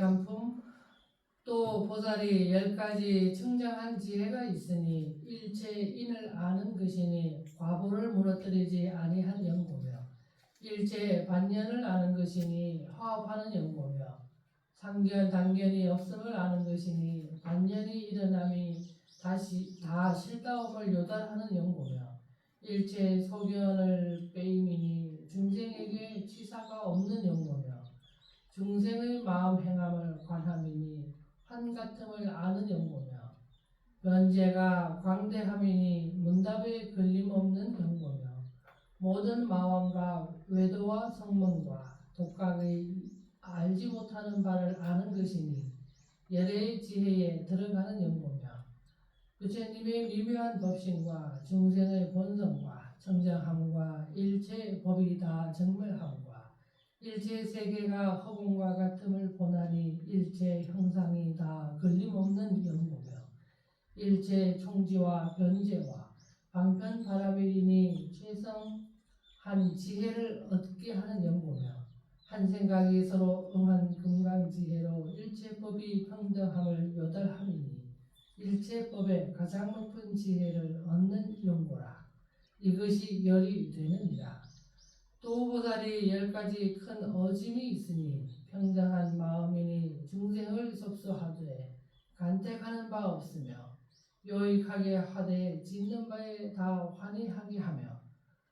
일간품. 또 보살이 10가지 청정한 지혜가 있으니 일체 인을 아는 것이니 과보를 무너뜨리지 아니한 연고며 일체 반년을 아는 것이니 화합하는 연고며 상견 단견이 없음을 아는 것이니 반년이 일어남이 다시 다 실다움을 요달하는 연고며 일체 소견을 빼임이니 중생에게 치사가 없는 연고며 중생의 마음 행함을 관함이니 한같음을 아는 연고며 변제가 광대함이니 문답에 걸림없는 연고며 모든 마음과 외도와 성문과 독각의 알지 못하는 바를 아는 것이니 열의 지혜에 들어가는 연고며 부처님의 미묘한 법신과 중생의 본성과 청정함과 일체 법이 다 정멸함과 일체 세계가 허공과 같음을 보나니 일체 형상이 다 걸림없는 연고며 일체 총지와 변제와 방편바라밀이니 최성한 지혜를 얻게 하는 연고며 한 생각이 서로 응한 금강지혜로 일체 법이 평등함을 요달함이니 일체 법의 가장 높은 지혜를 얻는 연고라. 이것이 열이 되느니라. 또 보살이 10가지 큰 어짐이 있으니 평정한 마음이니 중생을 접수하되 간택하는 바 없으며 요익하게 하되 짓는 바에 다 환희하게 하며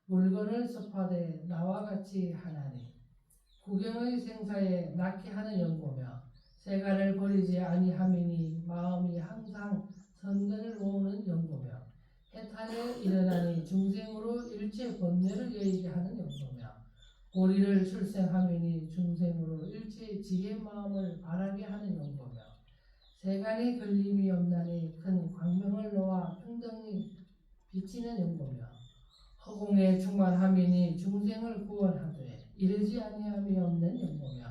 물건을 섭하되 나와 같이 하나니 구경의 생사에 낳게 하는 연고며 세간을 버리지 아니함이니 마음이 항상 선근을 모으는 연고며 해탈에 일어나니 중생으로 일체 번뇌를 여의게 하는 연고며 고리를 출생함이니 중생으로 일체 지혜 마음을 바라게 하는 연고며 세간에 걸림이 없나니 큰 광명을 놓아 평등히 비치는 연고며 허공에 충만함이니 중생을 구원하되 이르지 아니함이 없는 연고며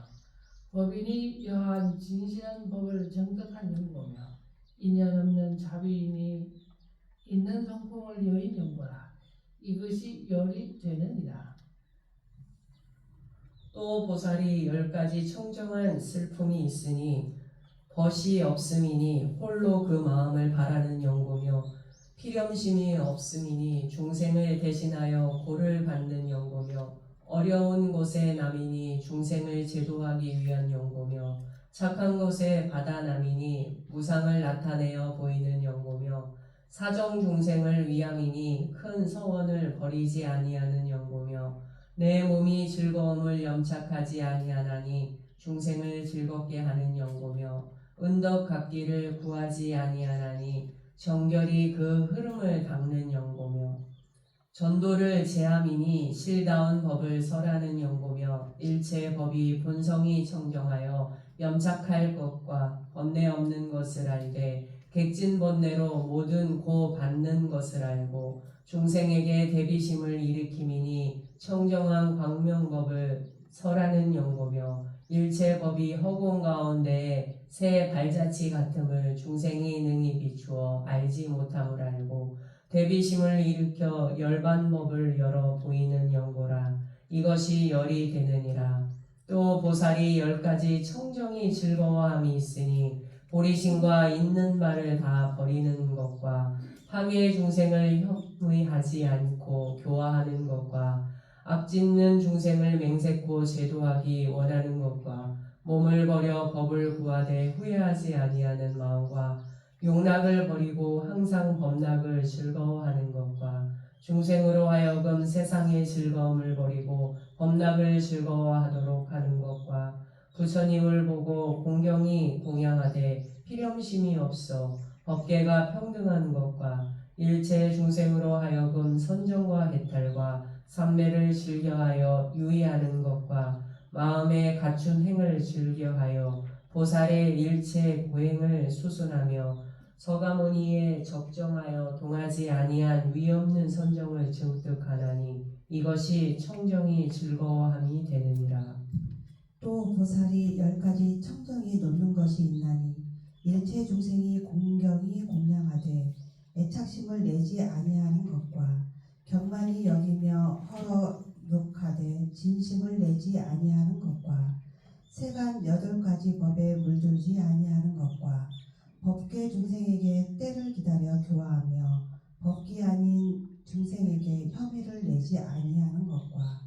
법인이 여한 진실한 법을 정득한 연고며 인연 없는 자비인이 있는 성품을 여인 연고라. 이것이 열이 되느니라. 또 보살이 10가지 청정한 슬픔이 있으니 벗이 없음이니 홀로 그 마음을 바라는 연고며 필염심이 없음이니 중생을 대신하여 고를 받는 연고며 어려운 곳에 남이니 중생을 제도하기 위한 연고며 착한 것에 받아 남이니 무상을 나타내어 보이는 연고며 사정 중생을 위함이니 큰 서원을 버리지 아니하는 연고며 내 몸이 즐거움을 염착하지 아니하나니 중생을 즐겁게 하는 연고며 은덕 갚기를 구하지 아니하나니 정결히 그 흐름을 닦는 연고며 전도를 제함이니 실다운 법을 설하는 연고며 일체 법이 본성이 청정하여 염착할 것과 번뇌 없는 것을 알되 객진 번뇌로 모든 고 받는 것을 알고 중생에게 대비심을 일으킴이니 청정한 광명법을 설하는 연고며 일체 법이 허공 가운데 새 발자취 같음을 중생이 능히 비추어 알지 못함을 알고 대비심을 일으켜 열반법을 열어 보이는 연고라. 이것이 열이 되느니라. 또 보살이 10가지 청정이 즐거워함이 있으니 보리심과 있는 바를 다 버리는 것과 파괴 중생을 혐의하지 않고 교화하는 것과 악짓는 중생을 맹세코 제도하기 원하는 것과 몸을 버려 법을 구하되 후회하지 아니하는 마음과 욕락을 버리고 항상 법락을 즐거워하는 것과 중생으로 하여금 세상의 즐거움을 버리고 법락을 즐거워하도록 하는 것과 부처님을 보고 공경히 공양하되 필염심이 없어 법계가 평등한 것과 일체 중생으로 하여금 선정과 해탈과 삼매를 즐겨하여 유의하는 것과 마음에 갖춘 행을 즐겨하여 보살의 일체 고행을 수순하며 서가모니에 적정하여 동하지 아니한 위없는 선정을 증득하나니 이것이 청정이 즐거워함이 되느니라. 또 보살이 10가지 청정이 놓는 것이 있나니 일체 중생이 공경히 공양하되 애착심을 내지 아니하는 것과 경만히 여기며 헐어 욕하되 진심을 내지 아니하는 것과 세간 8가지 법에 물들지 아니하는 것과 법계 중생에게 때를 기다려 교화하며 법기 아닌 중생에게 혐의를 내지 아니하는 것과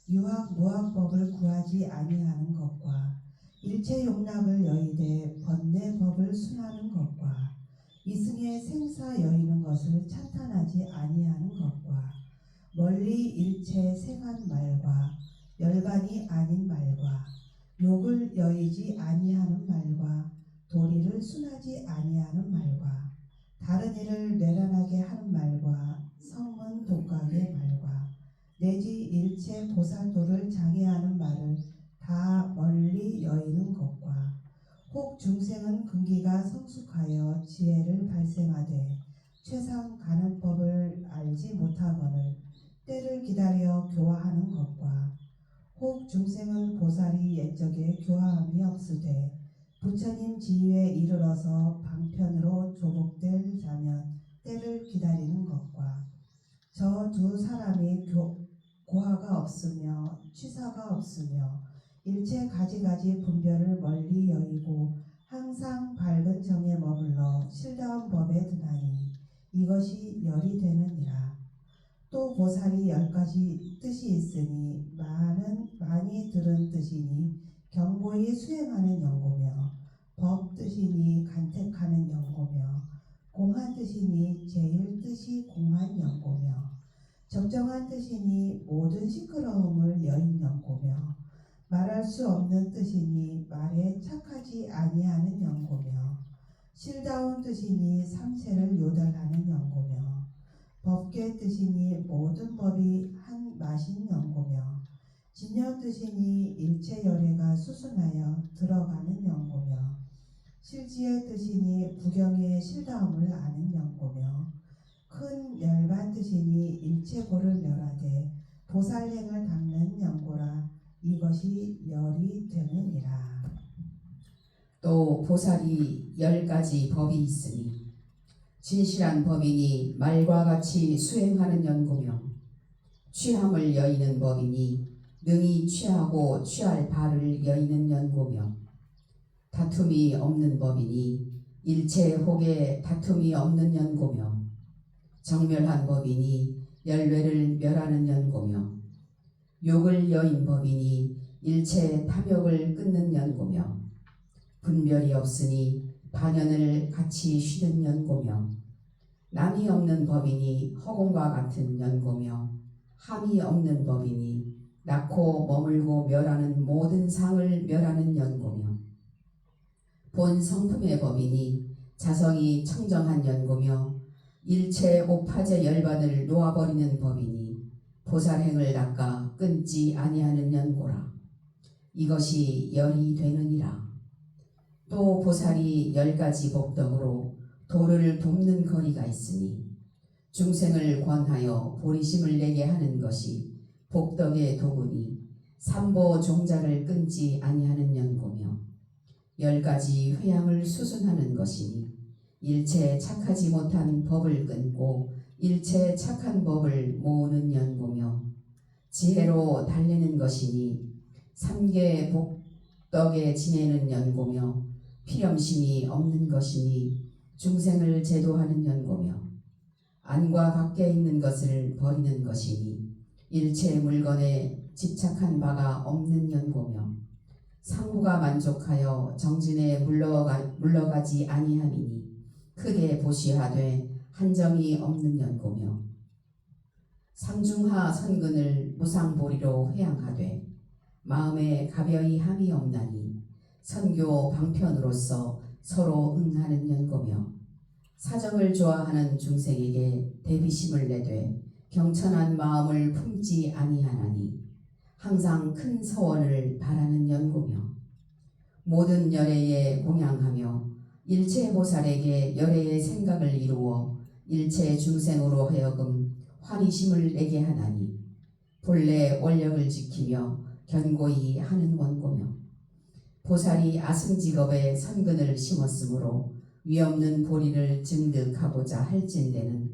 유학 무학법을 구하지 아니하는 것과 일체 용락을 여의되 번뇌 법을 순하는 것과 이승에 생사 여의는 것을 찬탄하지 아니하는 것과 멀리 일체 생한 말과 열반이 아닌 말과 욕을 여의지 아니하는 말과 도리를 순하지 아니하는 말과 다른 일을 뇌란하게 하는 말과 성문 독각의 말과 내지 일체 보살도를 장애하는 말을 다 멀리 여의는 것과 혹 중생은 근기가 성숙하여 지혜를 발생하되 최상 가는 법을 알지 못하거늘 때를 기다려 교화하는 것과 혹 중생은 보살이 옛적에 교화함이 없으되 부처님 지위에 이르러서 방편으로 조복될 자면 때를 기다리는 것과 저 두 사람이 고하가 없으며 취사가 없으며 일체 가지가지 분별을 멀리 여의고 항상 밝은 정에 머물러 실다운 법에 드나니 이것이 열이 되느니라. 또 보살이 10가지 뜻이 있으니 많이 들은 뜻이니 경고히 수행하는 연고며 법 뜻이니 간택하는 연고며 공한 뜻이니 제일 뜻이 공한 연고며 적정한 뜻이니 모든 시끄러움을 여인 연고며 말할 수 없는 뜻이니 말에 착하지 아니하는 연고며 실다운 뜻이니 삼세를 요달하는 연고며 법계 뜻이니 모든 법이 한 맛인 연고며 진여 뜻이니 일체 열애가 수순하여 들어가는 연고며 실지의 뜻이니 부경의 실다움을 아는 연고며 큰 열반 뜻이니 일체 고를 멸하되 보살행을 닦는 연고라. 이것이 열이 되느니라. 또 보살이 10가지 법이 있으니 진실한 법이니 말과 같이 수행하는 연고며 취함을 여의는 법이니 능히 취하고 취할 바를 여의는 연고며 다툼이 없는 법이니 일체 혹에 다툼이 없는 연고며 정멸한 법이니 열뇌를 멸하는 연고며 욕을 여인 법이니 일체 탐욕을 끊는 연고며 분별이 없으니 반연을 같이 쉬는 연고며 남이 없는 법이니 허공과 같은 연고며 함이 없는 법이니 낳고 머물고 멸하는 모든 상을 멸하는 연고며 본 성품의 법이니 자성이 청정한 연고며 일체 오파제 열반을 놓아버리는 법이니 보살행을 닦아 끊지 아니하는 연고라. 이것이 열이 되느니라. 또 보살이 10가지 복덕으로 도를 돕는 거리가 있으니 중생을 권하여 보리심을 내게 하는 것이 복덕의 도구니 삼보 종자를 끊지 아니하는 연고며 10가지 회양을 수순하는 것이니 일체 착하지 못한 법을 끊고 일체 착한 법을 모으는 연고며 지혜로 달래는 것이니 3계 복덕에 지내는 연고며 필염심이 없는 것이니 중생을 제도하는 연고며 안과 밖에 있는 것을 버리는 것이니 일체 물건에 집착한 바가 없는 연고며 상부가 만족하여 정진에 물러가지 아니함이니 크게 보시하되 한정이 없는 연고며 상중하 선근을 무상보리로 회양하되 마음에 가벼이 함이 없나니 선교 방편으로서 서로 응하는 연고며 사정을 좋아하는 중생에게 대비심을 내되 경천한 마음을 품지 아니하나니 항상 큰 서원을 바라는 연고며 모든 열애에 공양하며 일체 보살에게 열애의 생각을 이루어 일체 중생으로 하여금 환희심을 내게 하나니 본래 원력을 지키며 견고히 하는 원고며 보살이 아승직업에 선근을 심었으므로 위없는 보리를 증득하고자 할진대는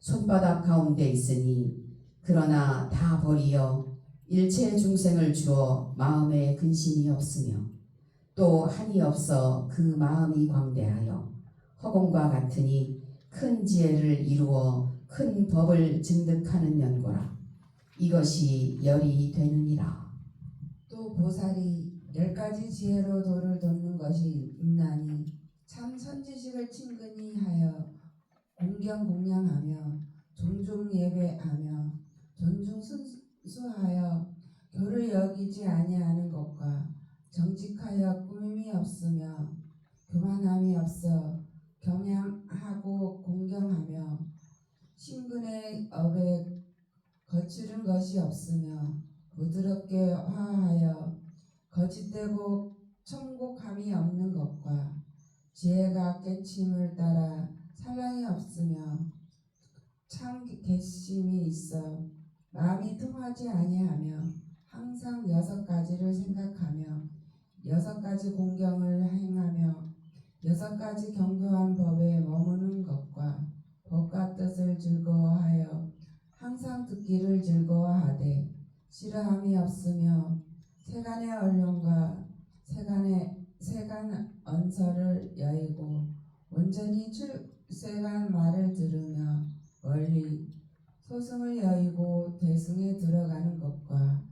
손바닥 가운데 있으니 그러나 다 버리어 일체 중생을 주어 마음에 근심이 없으며 또 한이 없어 그 마음이 광대하여 허공과 같으니 큰 지혜를 이루어 큰 법을 증득하는 연고라. 이것이 열이 되느니라. 또 보살이 10가지 지혜로 도를 돋는 것이 있나니 참 선지식을 친근히 하여 공경 공양하며 종종 예배하며 존중 순수하여 교를 여기지 아니하는 것과 정직하여 꾸밈이 없으며 교만함이 없어 경양하고 공경하며 신분의 업에 거칠은 것이 없으며 부드럽게 화하여 거짓되고 천곡함이 없는 것과 지혜가 깨침을 따라 산란이 없으며 참 객심이 있어 마음이 통하지 아니하며 항상 6가지를 생각하며 6가지 공경을 행하며 6가지 경고한 법에 머무는 것과 법과 뜻을 즐거워하여 항상 듣기를 즐거워하되 싫어함이 없으며 세간의 언론과 세간 언서를 여의고 온전히 출세간 말을 들으며 멀리 소승을 여의고 대승에 들어가는 것과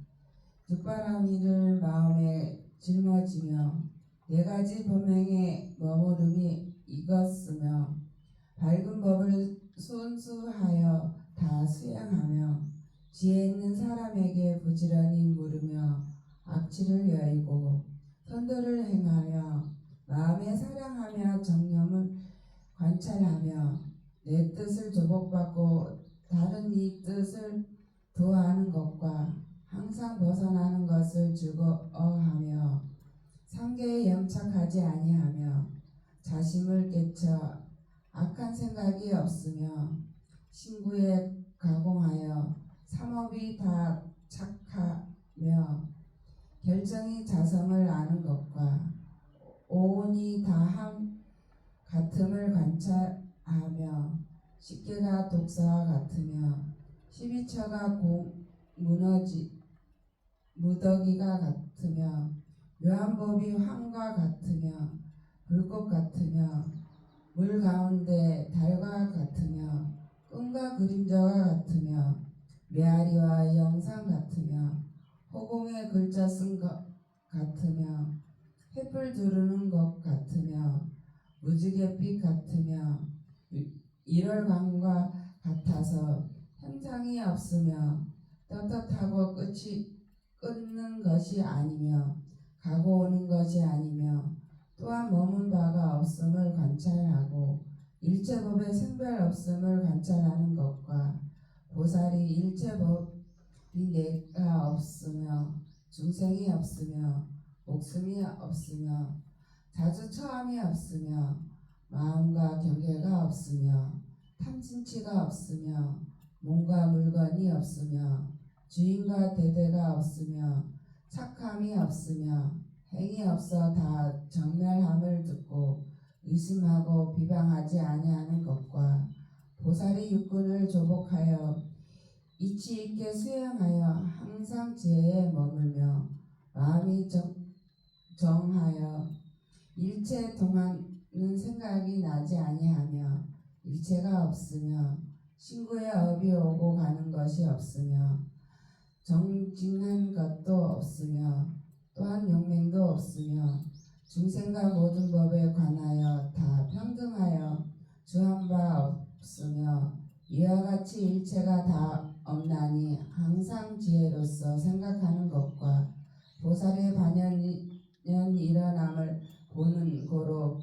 육바라밀을 마음에 짊어지며 4가지 범행에 머무름이 익었으며 밝은 법을 순수하여 다 수양하며 지혜 있는 사람에게 부지런히 물으며 악취를 여의고 선도를 행하며 마음에 사랑하며 정념을 관찰하며 내 뜻을 조복받고 다른 이 뜻을 도하는 것과 항상 벗어나는 것을 즐거워하며 상계에 염착하지 아니하며 자심을 깨쳐 악한 생각이 없으며 신구에 가공하여 삼업이 다 착하며 결정이 자성을 아는 것과 오온이 다함 같음을 관찰하며 십계가 독사와 같으며 12처가 무더기가 같으며 묘한 법이 황과 같으며 불꽃 같으며 물 가운데 달과 같으며 꿈과 그림자와 같으며 메아리와 영상 같으며 허공에 글자 쓴 것 같으며 햇불 두르는 것 같으며 무지갯빛 같으며 일월광과 같아서 형상이 없으며 떳떳하고 끝이 끊는 것이 아니며 가고 오는 것이 아니며 또한 머문 바가 없음을 관찰하고 일체법에 생별 없음을 관찰하는 것과 보살이 일체법이 내가 없으며 중생이 없으며 목숨이 없으며 자주 처함이 없으며 마음과 경계가 없으며 탐진치가 없으며 몸과 물건이 없으며 주인과 대대가 없으며 착함이 없으며 행이 없어 다 정멸함을 듣고 의심하고 비방하지 아니하는 것과 보살이 육군을 조복하여 이치 있게 수행하여 항상 지혜에 머물며 마음이 정하여 일체 동안은 생각이 나지 아니하며 일체가 없으며 신구의 업이 오고 가는 것이 없으며 정진한 것도 없으며 또한 용맹도 없으며 중생과 모든 법에 관하여 다 평등하여 주한 바 없으며 이와 같이 일체가 다 없나니 항상 지혜로서 생각하는 것과 보살의 반연 일어남을 보는 고로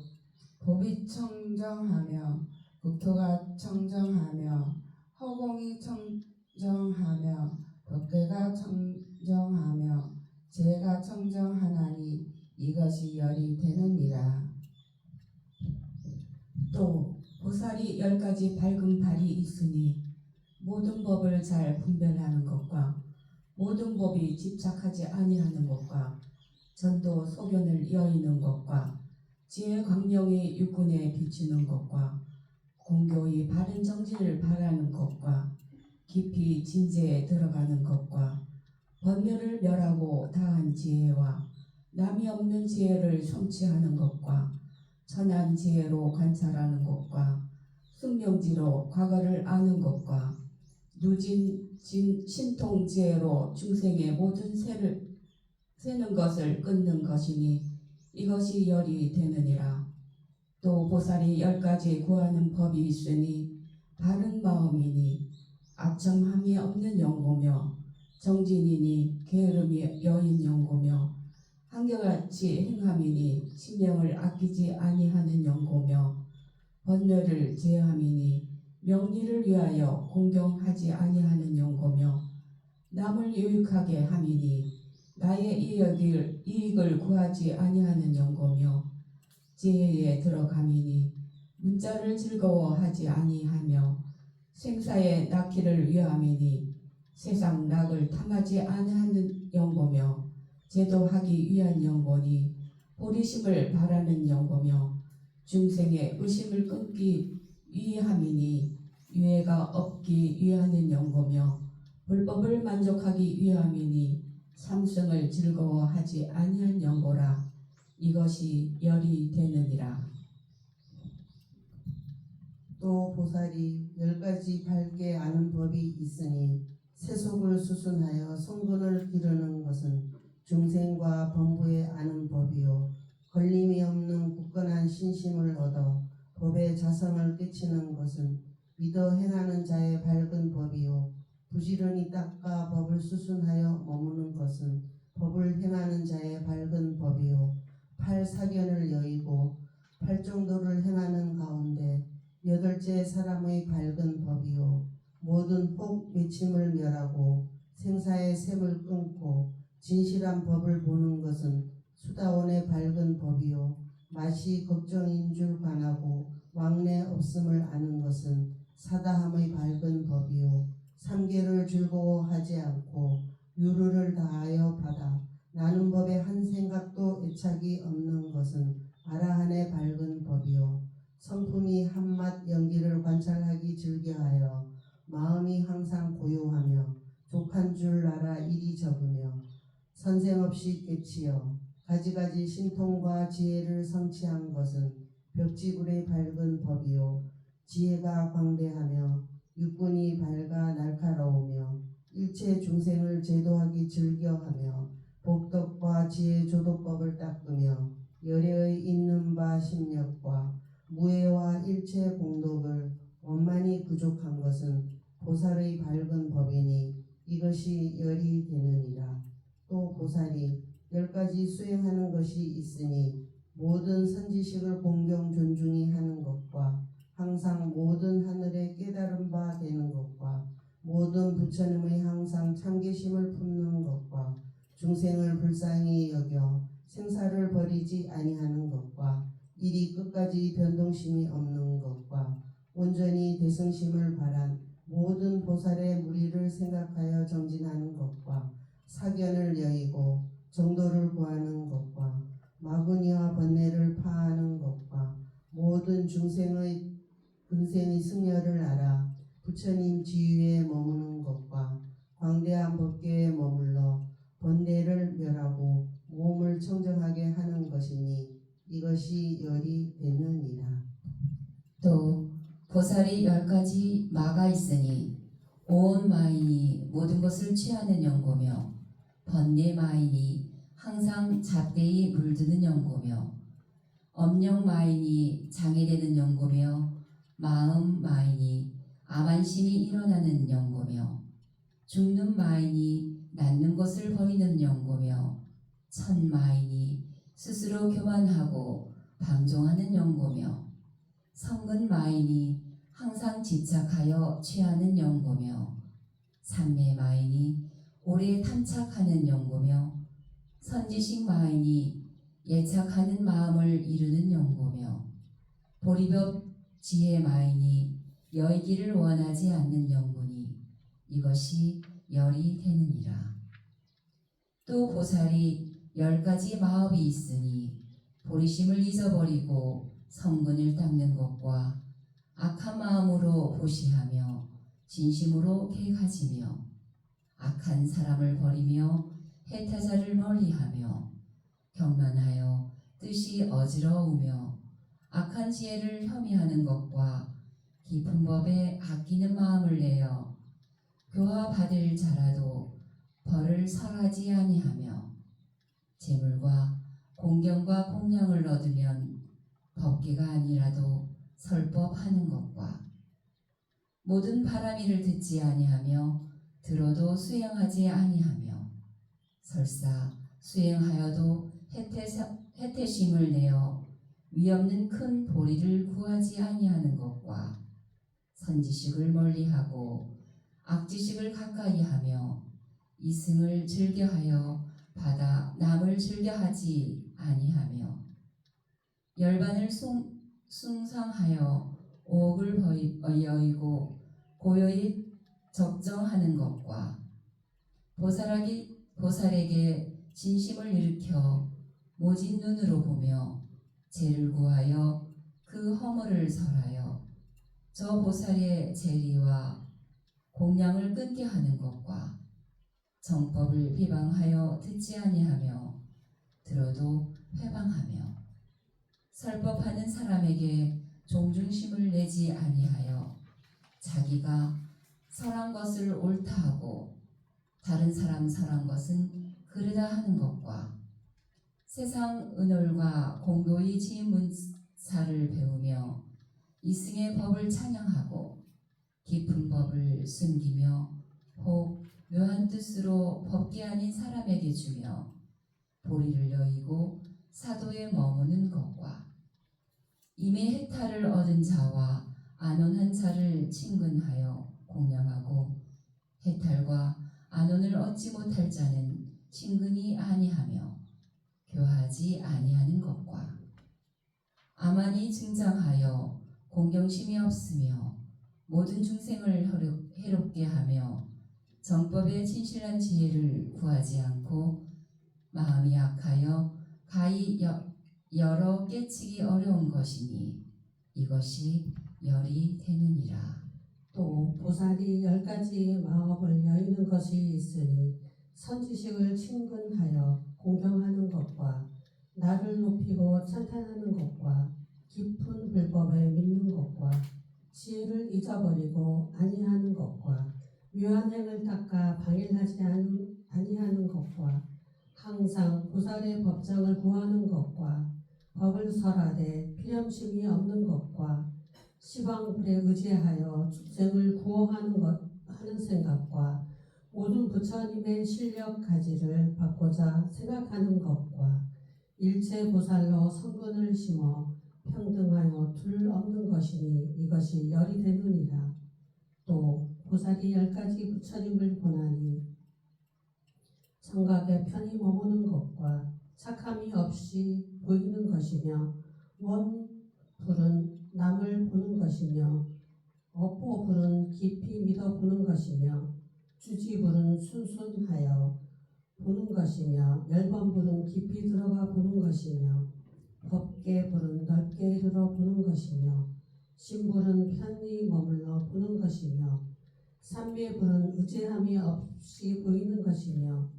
법이 청정하며 국토가 청정하며 허공이 청정하며 법계가 청정하며 지혜가 청정하나니 이것이 열이 되느니라. 또 보살이 10가지 밝은 발이 있으니 모든 법을 잘 분별하는 것과 모든 법이 집착하지 아니하는 것과 전도 소견을 여의는 것과 지혜 광명이 육군에 비추는 것과 공교의 바른 정진을 바라는 것과 깊이 진재에 들어가는 것과 번뇌를 멸하고 다한 지혜와 남이 없는 지혜를 성취하는 것과 천한 지혜로 관찰하는 것과 숙명지로 과거를 아는 것과 누진 신통 지혜로 중생의 모든 세를 세는 것을 끊는 것이니 이것이 열이 되느니라. 또 보살이 10가지 구하는 법이 있으니 바른 마음이니 악점함이 없는 영고며 정진이니 게으름이 여인 영고며 한결같이 행함이니 신령을 아끼지 아니하는 영고며 번뇌를 제함이니 명리를 위하여 공경하지 아니하는 영고며 남을 유익하게 함이니 나의 이익을 구하지 아니하는 영고며 지혜에 들어감이니 문자를 즐거워하지 아니하며 생사의 낳기를 위함이니 세상 낙을 탐하지 아니하는 영고며 제도하기 위한 영고니 보리심을 바라는 영고며 중생의 의심을 끊기 위함이니 유해가 없기 위하는 영고며 불법을 만족하기 위함이니 삼승을 즐거워하지 아니한 영고라. 이것이 열이 되느니라. 또 보살이 10가지 밝게 아는 법이 있으니 세속을 수순하여 성근을 기르는 것은 중생과 범부에 아는 법이요 걸림이 없는 굳건한 신심을 얻어 법의 자성을 깨치는 것은 믿어 행하는 자의 밝은 법이요 부지런히 닦아 법을 수순하여 머무는 것은 법을 행하는 자의 밝은 법이요 팔사견을 여의고 팔정도를 행하는 가운데 8째 사람의 밝은 법이요 모든 혹 외침을 멸하고 생사의 샘을 끊고 진실한 법을 보는 것은 수다원의 밝은 법이요 맛이 걱정인 줄 관하고 왕래 없음을 아는 것은 사다함의 밝은 법이요 삼계를 즐거워하지 않고 유르를 다하여 받아 나는 법에 한 생각도 애착이 없는 것은 아라한의 밝은 법이요 성품이 한맛 연기를 관찰하기 즐겨하여 마음이 항상 고요하며 족한 줄 알아 일이 적으며 선생 없이 깨치어 가지가지 신통과 지혜를 성취한 것은 벽지불의 밝은 법이요 지혜가 광대하며 육군이 밝아 날카로우며 일체 중생을 제도하기 즐겨하며 복덕과 지혜 조도법을 닦으며 열애의 있는 바 심력과 무해와 일체 공덕을 원만히 부족한 것은 보살의 밝은 법이니 이것이 열이 되느니라. 또 보살이 10가지 수행하는 것이 있으니 모든 선지식을 공경 존중히 하는 것과 항상 모든 하늘에 깨달은 바 되는 것과 모든 부처님의 항상 참계심을 품는 것과 중생을 불쌍히 여겨 생사를 버리지 아니하는 것과 일이 끝까지 변동심이 없는 것과 온전히 대승심을 바란 모든 보살의 무리를 생각하여 정진하는 것과 사견을 여의고 정도를 구하는 것과 마구니와 번뇌를 파하는 것과 모든 중생의 근생의 승려를 알아 부처님 지위에 머무는 것과 광대한 법계에 머물러 번뇌를 멸하고 몸을 청정하게 하는 것이니 이것이 열이 되느니라. 또 보살이 10가지 마가 있으니 온 마인이 모든 것을 취하는 연고며 번뇌 마인이 항상 잡대히 물드는 연고며 엄령 마인이 장애되는 연고며 마음 마인이 암안심이 일어나는 연고며 죽는 마인이 낫는 것을 버리는 연고며 천 마인이 스스로 교만하고 방종하는 연고며 성근 마인이 항상 집착하여 취하는 연고며 삼매 마인이 오래 탐착하는 연고며 선지식 마인이 예착하는 마음을 이루는 연고며 보리법 지혜 마인이 여의기를 원하지 않는 연고니 이것이 열이 되느니라. 또 보살이 10가지 마업이 있으니 보리심을 잊어버리고 성근을 닦는 것과 악한 마음으로 보시하며 진심으로 개가지며 악한 사람을 버리며 해타자를 멀리하며 경만하여 뜻이 어지러우며 악한 지혜를 혐의하는 것과 깊은 법에 아끼는 마음을 내어 교화받을 자라도 벌을 설하지 아니하며 재물과 공경과 공양을 얻으면 법계가 아니라도 설법하는 것과 모든 바람이를 듣지 아니하며 들어도 수행하지 아니하며 설사 수행하여도 혜태심을 내어 위없는 큰 보리를 구하지 아니하는 것과 선지식을 멀리하고 악지식을 가까이하며 이승을 즐겨하여 받아 남을 즐겨하지 아니하며 열반을 숭상하여 오옥을 여의고 고요히 적정하는 것과 보살에게 진심을 일으켜 모진 눈으로 보며 죄를 구하여 그 허물을 설하여 저 보살의 재리와 공양을 끊게 하는 것과 정법을 비방하여 듣지 아니하며 들어도 회방하며 설법하는 사람에게 존중심을 내지 아니하여 자기가 설한 것을 옳다 하고 다른 사람 설한 것은 그르다 하는 것과 세상 은홀과 공고히 지은 문사를 배우며 이승의 법을 찬양하고 깊은 법을 숨기며 혹 묘한 뜻으로 법계 아닌 사람에게 주며 보리를 여의고 사도에 머무는 것과 이미 해탈을 얻은 자와 안온한 자를 친근하여 공양하고 해탈과 안온을 얻지 못할 자는 친근히 아니하며 교하지 아니하는 것과 아만이 증장하여 공경심이 없으며 모든 중생을 해롭게 하며 정법의 진실한 지혜를 구하지 않고 마음이 약하여 가히 여러 깨치기 어려운 것이니 이것이 열이 되느니라. 또 보살이 10가지 마법을 여의는 것이 있으니 선지식을 친근하여 공경하는 것과 나를 높이고 찬탄하는 것과 깊은 불법에 믿는 것과 지혜를 잊어버리고 아니하는 것과 묘한 행을 닦아 방일하지 아니하는 것과 항상 보살의 법장을 구하는 것과 법을 설하되 필염심이 없는 것과 시방불에 의지하여 축생을 구호하는 하는 생각과 모든 부처님의 실력 가지를 받고자 생각하는 것과 일체 보살로 성근을 심어 평등하여 둘 없는 것이니 이것이 열이 되느니라. 또 보살이 10가지 부처님을 보나니 청각에 편히 머무는 것과 착함이 없이 보이는 것이며 원불은 남을 보는 것이며 업보불은 깊이 믿어 보는 것이며 주지불은 순순하여 보는 것이며 열반불은 깊이 들어가 보는 것이며 법계불은 넓게 이르러 보는 것이며 신불은 편히 머물러 보는 것이며 삼매불은 의지함이 없이 보이는 것이며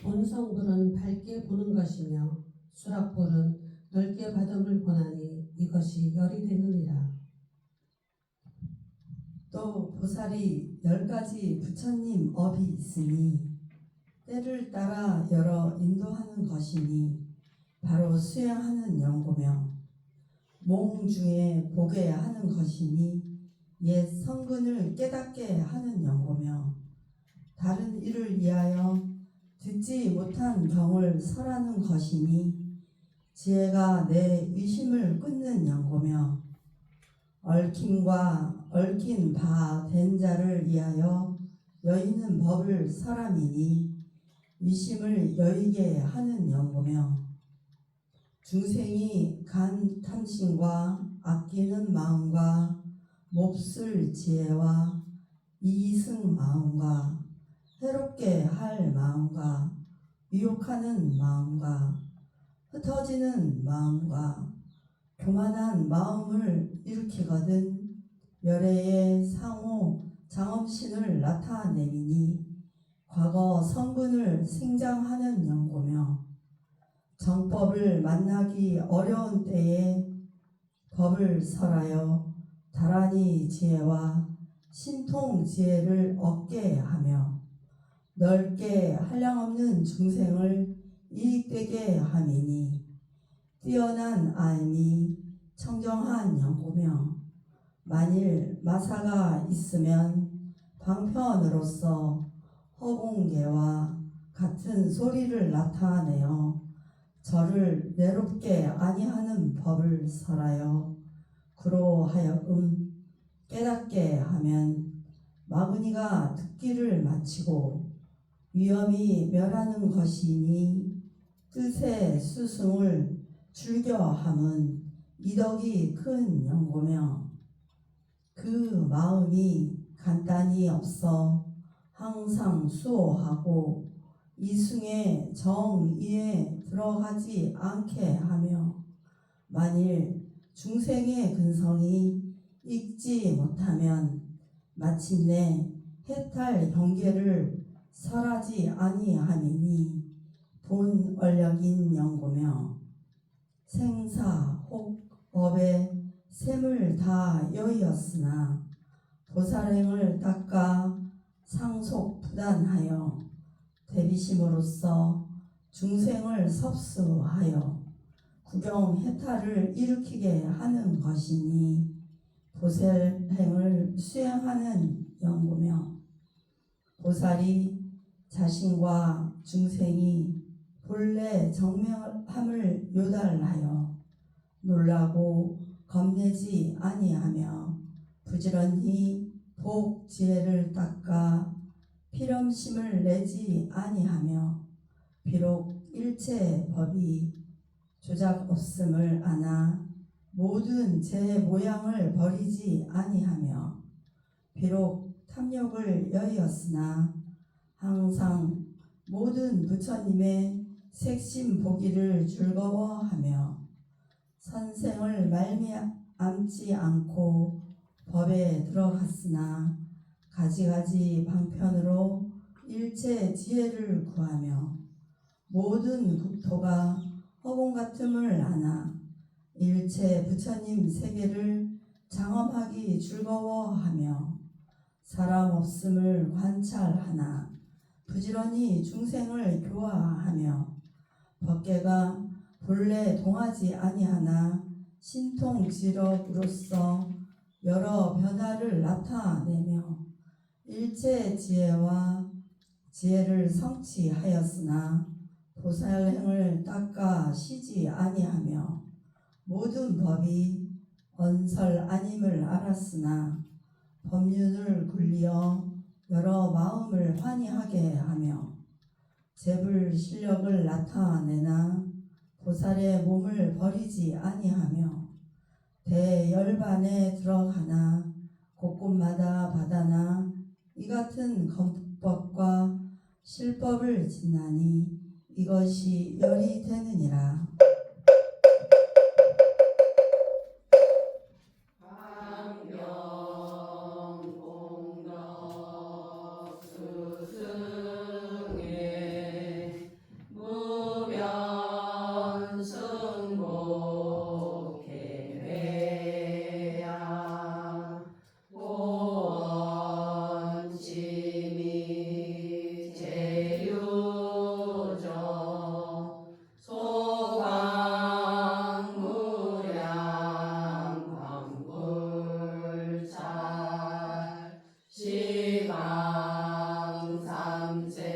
본성불은 밝게 보는 것이며 수락불은 넓게 받음을 보나니 이것이 열이 되느니라. 또 보살이 10가지 부처님 업이 있으니 때를 따라 열어 인도하는 것이니 바로 수행하는 연고며 몽 중에 보게 하는 것이니 옛 성근을 깨닫게 하는 연고며 다른 일을 위하여 듣지 못한 경을 설하는 것이니 지혜가 내 의심을 끊는 연고며 얽힘과 얽힌 바 된 자를 위하여 여의는 법을 설함이니 의심을 여의게 하는 연고며 중생이 간 탐심과 아끼는 마음과 몹쓸 지혜와 이승 마음과 해롭게 할 마음과 유혹하는 마음과 흩어지는 마음과 교만한 마음을 일으키거든 열애의 상호 장엄신을 나타내미니 과거 성근을 생장하는 연고며 정법을 만나기 어려운 때에 법을 설하여 다란히 지혜와 신통 지혜를 얻게 하며 넓게 한량없는 중생을 이익되게 함이니 뛰어난 아임이 청정한 연고며 만일 마사가 있으면 방편으로서 허공계와 같은 소리를 나타내어 저를 내롭게 아니하는 법을 설하여 그로하여금 깨닫게 하면 마구니가 듣기를 마치고 위험이 멸하는 것이니 뜻의 수승을 즐겨함은 이덕이 큰 연고며 그 마음이 간단히 없어 항상 수호하고 이승의 정의에 들어가지 않게 하며 만일 중생의 근성이 익지 못하면 마침내 해탈 경계를 설하지 아니함이니 본 원력인 연고며 생사 혹 업에 셈을 다 여의었으나 보살행을 닦아 상속 부단하여 대비심으로써 중생을 섭수하여 구경 해탈을 일으키게 하는 것이니 보살행을 수행하는 연고며 보살이 자신과 중생이 본래 정명함을 요달하여 놀라고 겁내지 아니하며 부지런히 복 지혜를 닦아 필엄심을 내지 아니하며 비록 일체 법이 조작 없음을 아나 모든 제 모양을 버리지 아니하며 비록 탐욕을 여의었으나 항상 모든 부처님의 색심 보기를 즐거워하며 선생을 말미암지 않고 법에 들어갔으나 가지가지 방편으로 일체 지혜를 구하며 모든 국토가 허공 같음을 아나 일체 부처님 세계를 장엄하기 즐거워하며 사람 없음을 관찰하나 부지런히 중생을 교화하며 법계가 본래 동하지 아니하나 신통지력으로서 여러 변화를 나타내며 일체 지혜와 지혜를 성취하였으나 보살행을 닦아 쉬지 아니하며 모든 법이 언설 아님을 알았으나 법륜을 굴리어 여러 마음을 환희하게 하며 재불 실력을 나타내나 보살의 몸을 버리지 아니하며 대열반에 들어가나 곳곳마다 받아나 이 같은 건법과 실법을 짓나니 이것이 열이 되느니라. 시방 삼세